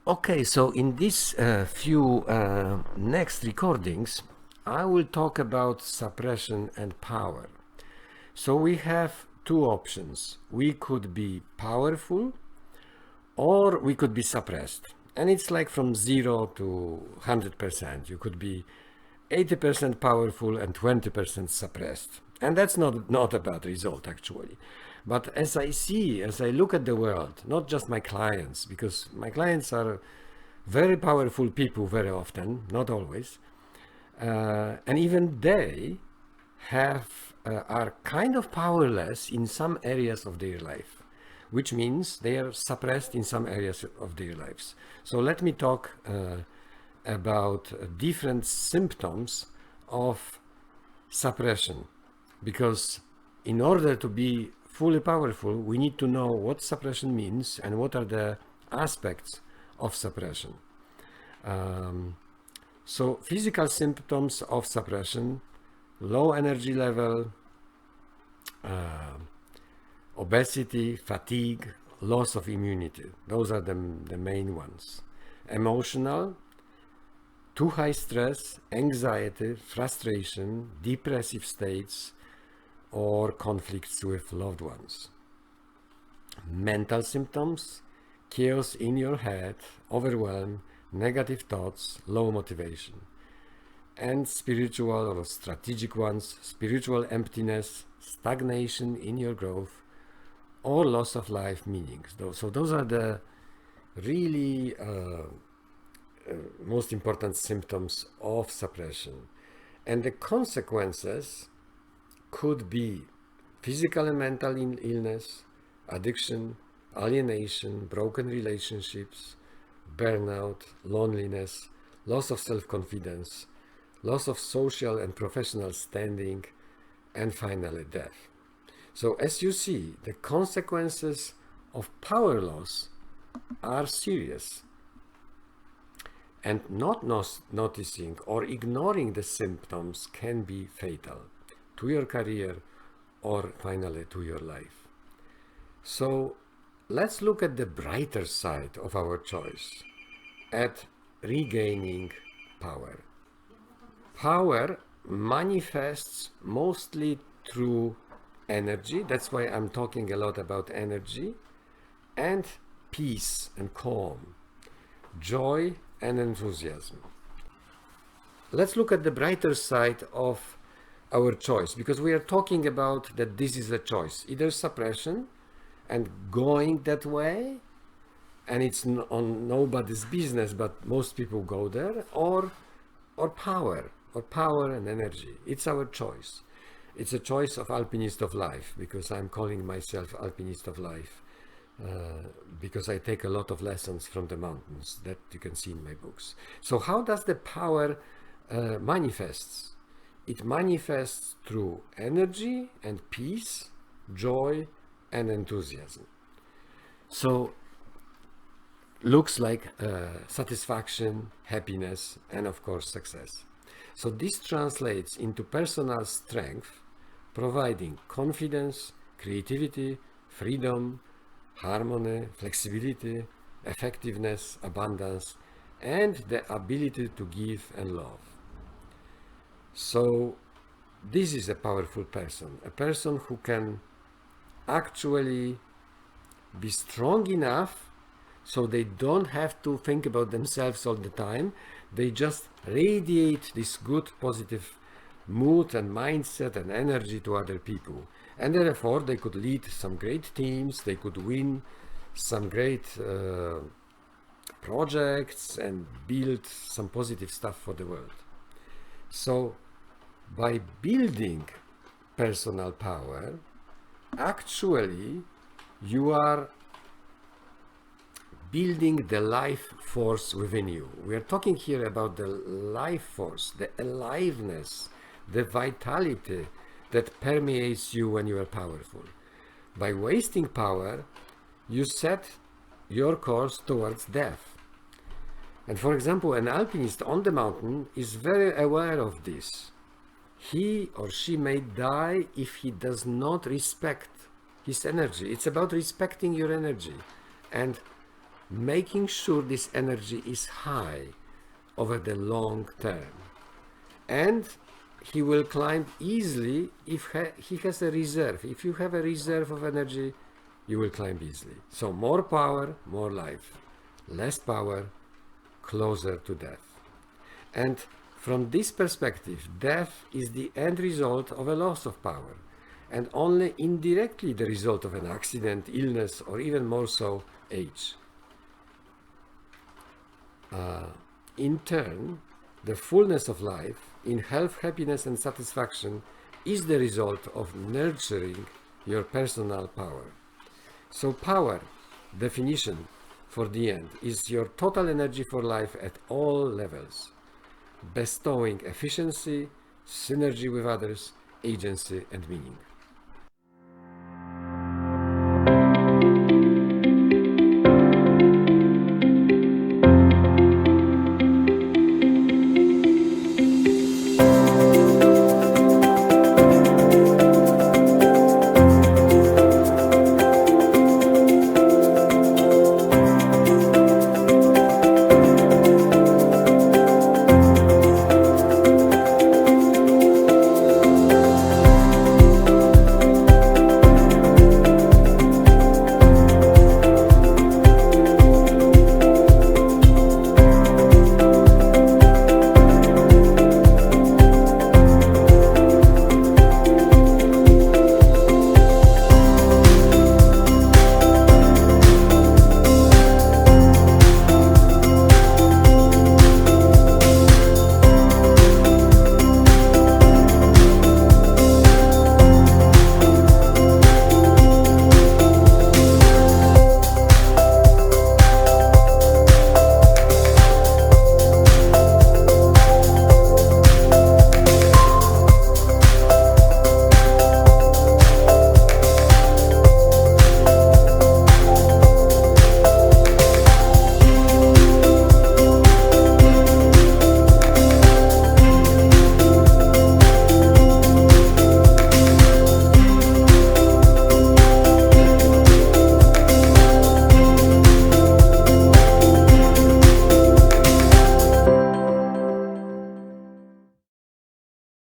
Okay, so in these few next recordings, I will talk about suppression and power. So we have two options. We could be powerful or we could be suppressed. And it's like from 0 to 100%. You could be 80% powerful and 20% suppressed. And that's not a bad result, actually. But as I look at the world, not just my clients, because my clients are very powerful people very often, not always, and even they are kind of powerless in some areas of their life, which means they are suppressed in some areas of their lives. So let me talk about different symptoms of suppression, because in order to be fully powerful, we need to know what suppression means and what are the aspects of suppression. So physical symptoms of suppression: low energy level, obesity, fatigue, loss of immunity. Those are the main ones. Emotional: too high stress, anxiety, frustration, depressive states, or conflicts with loved ones. Mental symptoms: chaos in your head, overwhelm, negative thoughts, low motivation. And spiritual or strategic ones: spiritual emptiness, stagnation in your growth, or loss of life meaning. So those are the really most important symptoms of suppression. And the consequences could be physical and mental illness, addiction, alienation, broken relationships, burnout, loneliness, loss of self-confidence, loss of social and professional standing, and finally death. So as you see, the consequences of power loss are serious. And not noticing or ignoring the symptoms can be fatal to your career or finally to your life. So let's look at the brighter side of our choice, at regaining power. Power manifests mostly through energy. That's why I'm talking a lot about energy, and peace and calm, joy and enthusiasm. Let's look at the brighter side of our choice, because we are talking about that this is a choice, either suppression and going that way, and it's on nobody's business, but most people go there, or power and energy. It's our choice. It's a choice of alpinist of life, because I'm calling myself alpinist of life, because I take a lot of lessons from the mountains that you can see in my books. So how does the power manifests? It manifests through energy and peace, joy and enthusiasm. So looks like satisfaction, happiness, and of course success. So this translates into personal strength, providing confidence, creativity, freedom, harmony, flexibility, effectiveness, abundance, and the ability to give and love. So this is a powerful person, a person who can actually be strong enough so they don't have to think about themselves all the time. They just radiate this good, positive mood and mindset and energy to other people. And therefore, they could lead some great teams, they could win some great projects and build some positive stuff for the world. So, by building personal power, actually, you are building the life force within you. We are talking here about the life force, the aliveness, the vitality that permeates you when you are powerful. By wasting power, you set your course towards death. And for example, an alpinist on the mountain is very aware of this. He or she may die if he does not respect his energy. It's about respecting your energy and making sure this energy is high over the long term. And he will climb easily if he has a reserve. If you have a reserve of energy, you will climb easily. So more power, more life. Less power, closer to death. And from this perspective, death is the end result of a loss of power, and only indirectly the result of an accident, illness, or even more so, age. In turn, the fullness of life in health, happiness, and satisfaction is the result of nurturing your personal power. So power, definition for the end, is your total energy for life at all levels, bestowing efficiency, synergy with others, agency, and meaning.